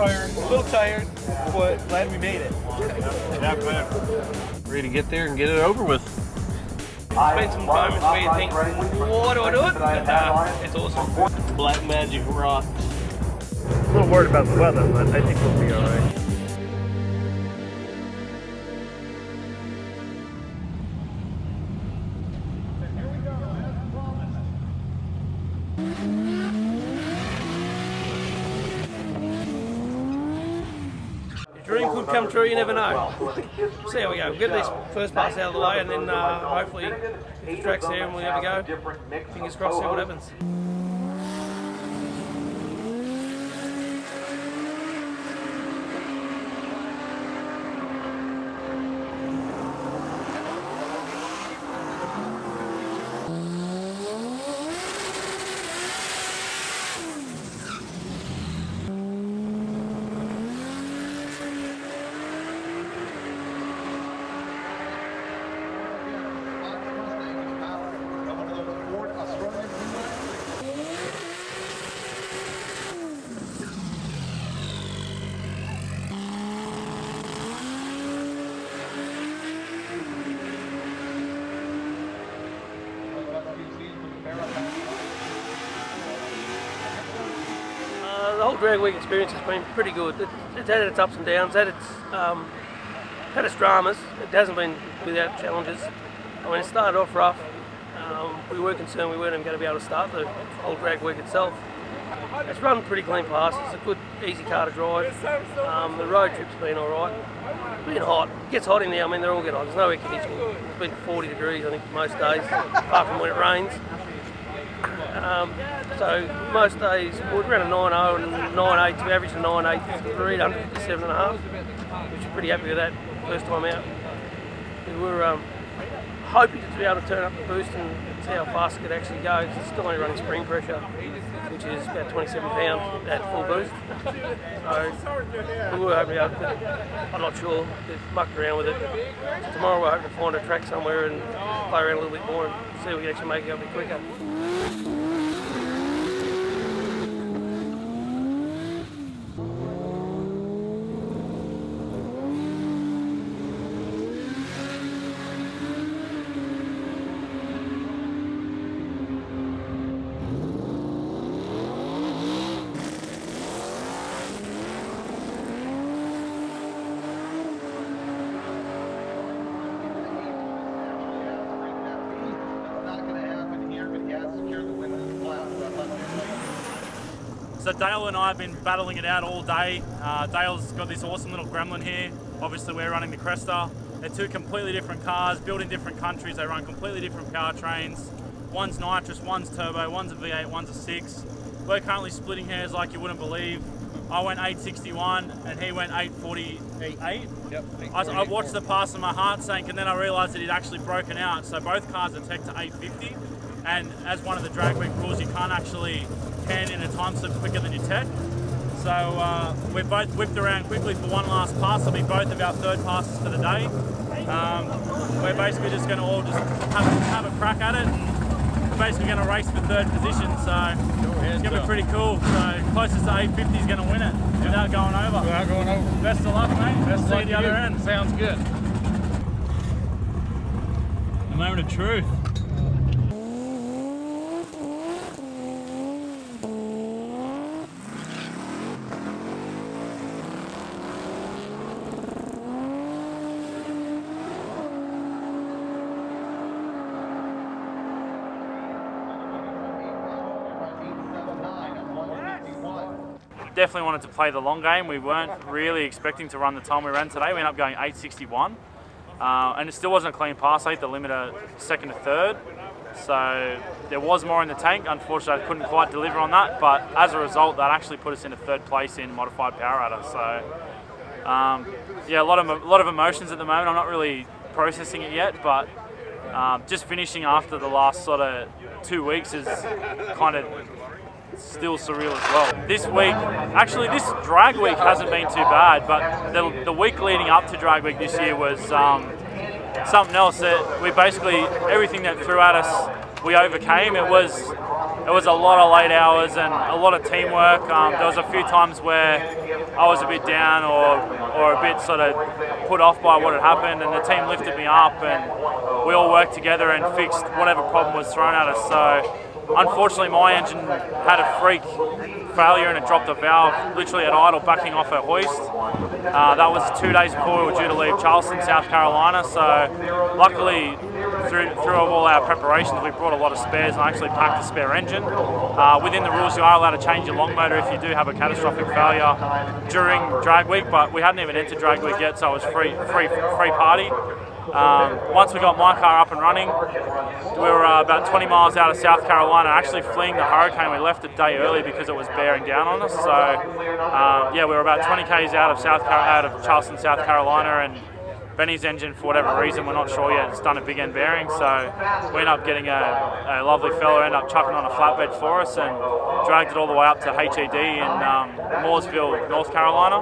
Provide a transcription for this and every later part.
little tired, but glad we made it. Yeah, man. Ready to get there and get it over with. Spent some moments where you think, why do I do it? But it's awesome. Black magic rock. A little worried about the weather, but I think we'll be alright. Your dream could come true, you never know. See how we go. We'll get this first pass out of the way, and then hopefully if the track's there and we have a go, fingers crossed, see what happens. The whole drag week experience has been pretty good. It's had its ups and downs, had its dramas. It hasn't been without challenges. I mean, it started off rough. We were concerned we weren't even going to be able to start the whole drag week itself. It's run pretty clean past. It's a good, easy car to drive. The road trip's been alright. It's been hot. It gets hot in there. I mean, they all get hot. There's no air conditioning. It's been 40 degrees, I think, most days, apart from when it rains. So most days we ran a 9.0 and 9.8, we averaged a 9.8, 357.5, which is pretty happy with that first time out. We were hoping to be able to turn up the boost and see how fast it could actually go, because it's still only running spring pressure, which is about 27 pounds at full boost. So we were hoping to be able to, I'm not sure, just mucked around with it. So tomorrow we're hoping to find a track somewhere and play around a little bit more and see if we can actually make it go a bit quicker. So Dale and I have been battling it out all day. Dale's got this awesome little gremlin here. Obviously we're running the Cresta. They're two completely different cars, built in different countries. They run completely different powertrains. One's nitrous, one's turbo, one's a V8, one's a 6. We're currently splitting hairs like you wouldn't believe. I went 861 and he went 848. Yep. I watched the pass and my heart sank, and then I realised that he'd actually broken out. So both cars are tech to 850. And as one of the drag week rules, you can't actually can in a time slip quicker than your tech. So we're both whipped around quickly for one last pass. It'll be both of our third passes for the day. We're basically just going to all just have a crack at it. We're basically going to race for third position, so it's going to be pretty cool. So closest to 850 is going to win it without going over. Without going over. Best of luck, mate. Best of See luck you at the other end. Sounds good. The moment of truth. Definitely wanted to play the long game. We weren't really expecting to run the time we ran today. We ended up going 861, and it still wasn't a clean pass. I hit the limiter second to third, so there was more in the tank. Unfortunately, I couldn't quite deliver on that, but as a result, that actually put us into third place in modified power adder. So yeah, a lot of emotions at the moment. I'm not really processing it yet, but just finishing after the last sort of 2 weeks is kind of still surreal as well. This week, actually this drag week hasn't been too bad, but the week leading up to drag week this year was something else. That we basically, everything that threw at us, we overcame. It was it was a lot of late hours and a lot of teamwork. There was a few times where I was a bit down or a bit sort of put off by what had happened, and the team lifted me up and we all worked together and fixed whatever problem was thrown at us. So unfortunately my engine had a freak failure and it dropped a valve literally at idle, backing off a hoist. That was 2 days before we were due to leave Charleston, South Carolina. So luckily through all our preparations we brought a lot of spares and I actually packed a spare engine. Within the rules you are allowed to change your long motor if you do have a catastrophic failure during drag week, but we hadn't even entered drag week yet, so it was free party. Once we got my car up and running, we were about 20 miles out of South Carolina, actually fleeing the hurricane. We left a day early because it was bearing down on us. So yeah, we were about 20 k's out of Charleston, South Carolina, and Benny's engine, for whatever reason, we're not sure yet, it's done a big end bearing, so we ended up getting a lovely fella, ended up chucking on a flatbed for us and dragged it all the way up to HED in Mooresville, North Carolina.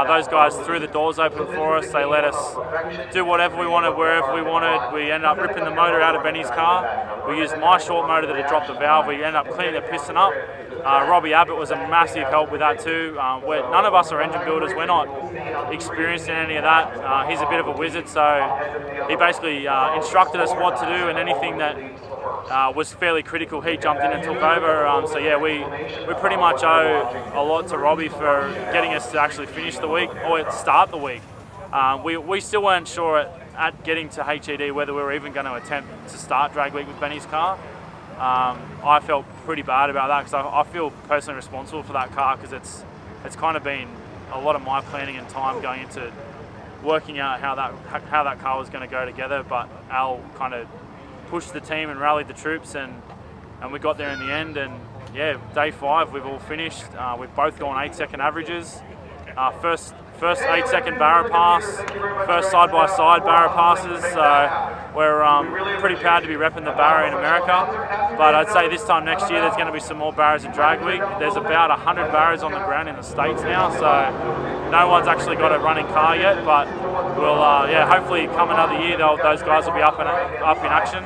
Those guys threw the doors open for us, they let us do whatever we wanted, wherever we wanted. We ended up ripping the motor out of Benny's car. We used my short motor that had dropped the valve. We ended up cleaning the piston up. Robbie Abbott was a massive help with that too. None of us are engine builders, we're not experienced in any of that. He's a bit of a wizard, so he basically instructed us what to do, and anything that was fairly critical he jumped in and took over. So yeah, we pretty much owe a lot to Robbie for getting us to actually finish the week, or start the week. We still weren't sure at getting to HED whether we were even going to attempt to start drag week with Benny's car. I felt pretty bad about that because I feel personally responsible for that car, because it's kind of been a lot of my planning and time going into working out how that car was going to go together. But Al kind of pushed the team and rallied the troops, and we got there in the end. And yeah, day 5 we've all finished. We've both gone 8-second averages. First 8-second barra pass, first side-by-side barra passes, so we're pretty proud to be repping the barra in America. But I'd say this time next year there's going to be some more barras in drag week. There's about 100 barras on the ground in the States now, so no one's actually got a running car yet, but we'll yeah, hopefully come another year those guys will be up in action.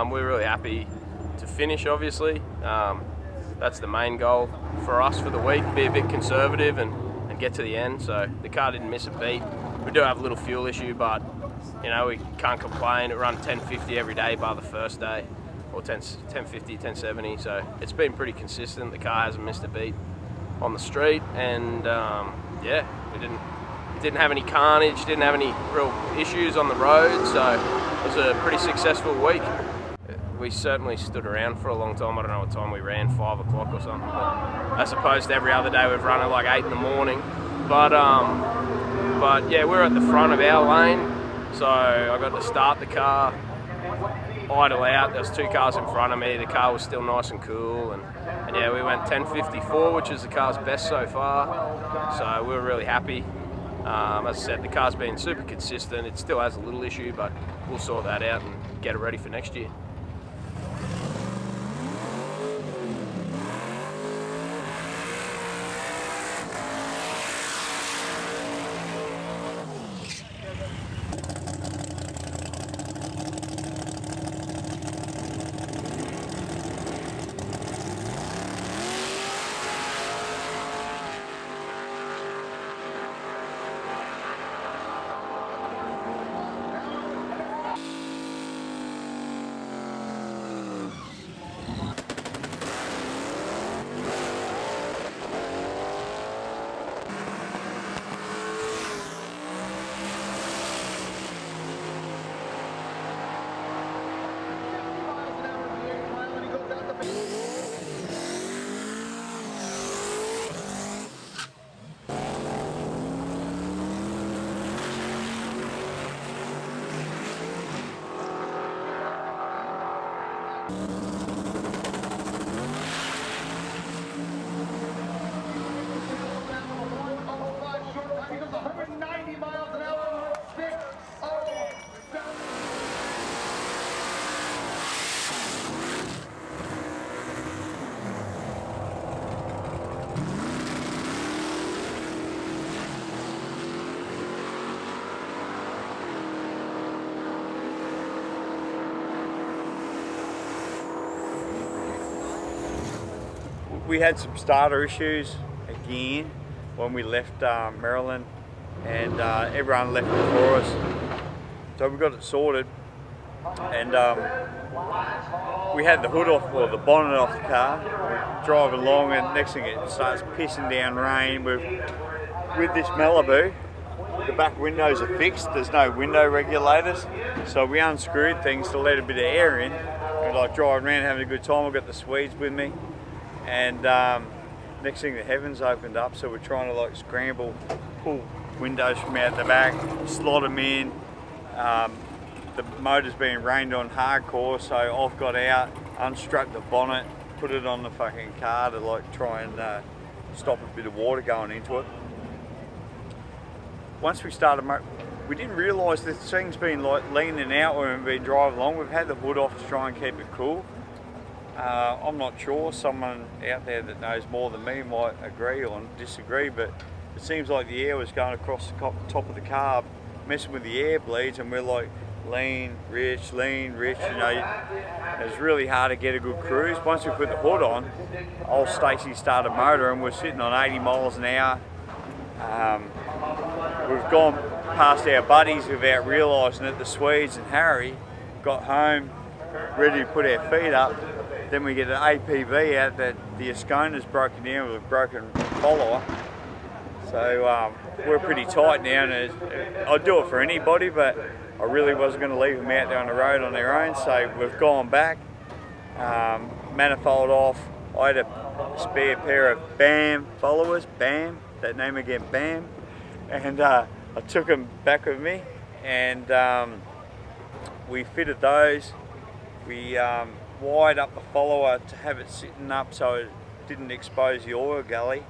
We're really happy to finish, obviously. That's the main goal for us for the week, be a bit conservative and get to the end. So the car didn't miss a beat. We do have a little fuel issue, but you know, we can't complain. It ran 1050 every day bar the first day, or 1050, 1070. So it's been pretty consistent. The car hasn't missed a beat on the street, and yeah, we didn't have any carnage, didn't have any real issues on the road, so it was a pretty successful week. We certainly stood around for a long time. I don't know what time we ran, 5 o'clock or something, but as opposed to every other day we've run at like 8 in the morning. But yeah, we're at the front of our lane, so I got to start the car, idle out. There's 2 cars in front of me. The car was still nice and cool, and yeah, we went 10:54, which is the car's best so far. So we were really happy. As I said, the car's been super consistent. It still has a little issue, but we'll sort that out and get it ready for next year. We had some starter issues again when we left Maryland, and everyone left before us. So we got it sorted, and we had the hood off, or the bonnet off the car. We're driving along, and next thing it starts pissing down rain. With this Malibu, the back windows are fixed. There's no window regulators, so we unscrewed things to let a bit of air in. We're like driving around having a good time. I've got the Swedes with me. And next thing the heavens opened up, so we're trying to like scramble, pull windows from out the back, slot them in. The motor's being rained on hardcore, so I've got out, unstruck the bonnet, put it on the fucking car to like try and stop a bit of water going into it. Once we started, we didn't realise this thing's been like leaning out when we've been driving along. We've had the hood off to try and keep it cool. I'm not sure, someone out there that knows more than me might agree or disagree, but it seems like the air was going across the top of the car, messing with the air bleeds, and we're like lean, rich, you know. It was really hard to get a good cruise. Once we put the hood on, old Stacey started motor and we're sitting on 80 miles an hour. We've gone past our buddies without realising it. The Swedes and Harry got home ready to put our feet up. Then we get an APV out that the Ascona's broken down with a broken follower. So we're pretty tight now, and I'd do it for anybody, but I really wasn't going to leave them out there on the road on their own. So we've gone back, manifold off. I had a spare pair of BAM followers, BAM, that name again, BAM, and I took them back with me, and we fitted those. We wired up the follower to have it sitting up so it didn't expose the oil gallery,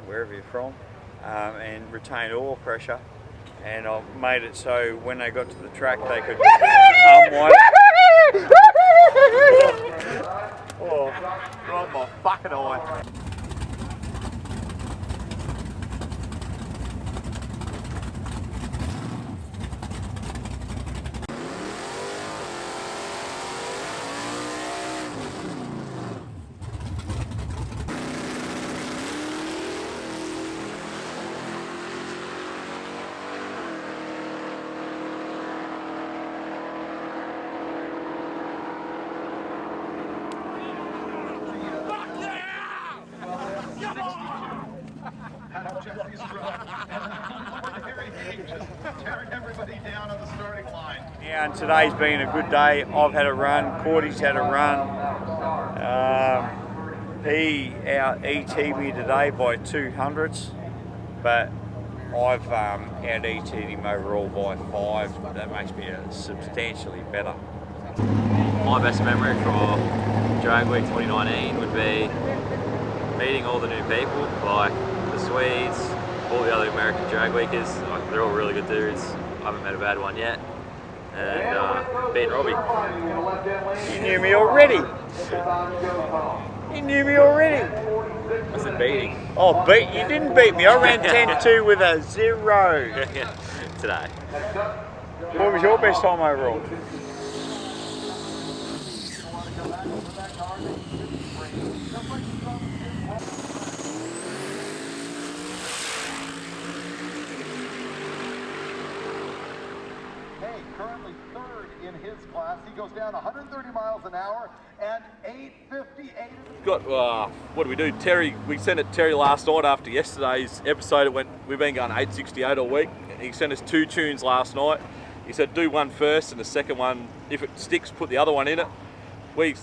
wherever you're from, and retain oil pressure. And I made it so when they got to the track they could unwind. Oh, right my fucking eye. Yeah, and today's been a good day. I've had a run, Cordy's had a run. He out ET'd me today by 200ths, but I've out ET'd him overall by 5. That makes me substantially better. My best memory from Drag Week 2019 would be meeting all the new people, like the Swedes, all the other American drag weekers. Like, they're all really good dudes. I haven't met a bad one yet. and beating Robbie. You knew me already. You knew me already. I said beating. Oh, you didn't beat me. I ran 10.2 with a 0. Today. What was your best time overall? Currently third in his class. He goes down 130 miles an hour and 8:58. Got what do we do? Terry, we sent it to Terry last night after yesterday's episode. We've been going 868 all week. He sent us 2 tunes last night. He said do one first and the second one, if it sticks, put the other one in it. We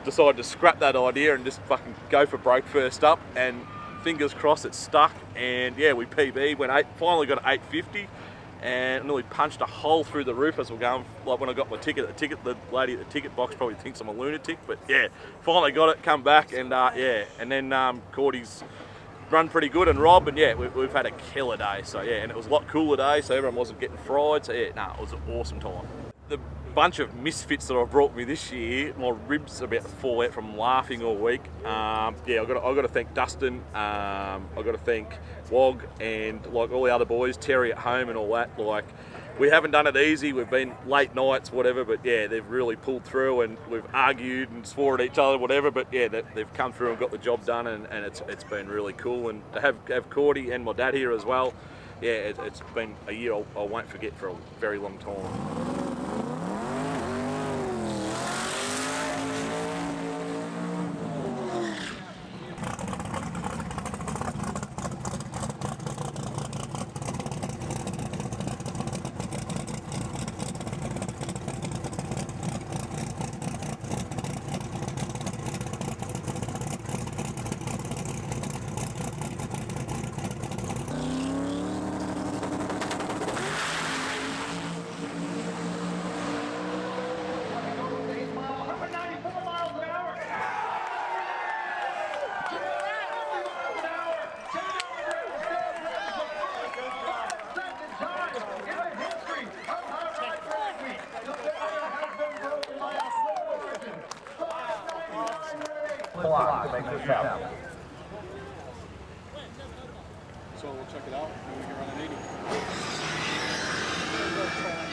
decided to scrap that idea and just fucking go for broke first up, and fingers crossed it stuck. And yeah, we PB, finally got 850. And nearly punched a hole through the roof as we're going. Like when I got my ticket, the lady at the ticket box probably thinks I'm a lunatic, but yeah, finally got it, come back, and yeah, and then Cordy's run pretty good, and Rob, and yeah, we've had a killer day. So yeah, and it was a lot cooler day, so everyone wasn't getting fried. So yeah, it was an awesome time. The bunch of misfits that I've brought me this year, my ribs are about to fall out from laughing all week. Yeah, I've got to thank Dustin. I've got to thank Wog and like all the other boys, Terry at home and all that. Like, we haven't done it easy. We've been late nights, whatever. But yeah, they've really pulled through, and we've argued and swore at each other, whatever. But yeah, they've come through and got the job done, and it's been really cool. And to have Cordy and my dad here as well. Yeah, it's been a year I won't forget for a very long time. To make this happen. So we'll check it out and we can run an 80.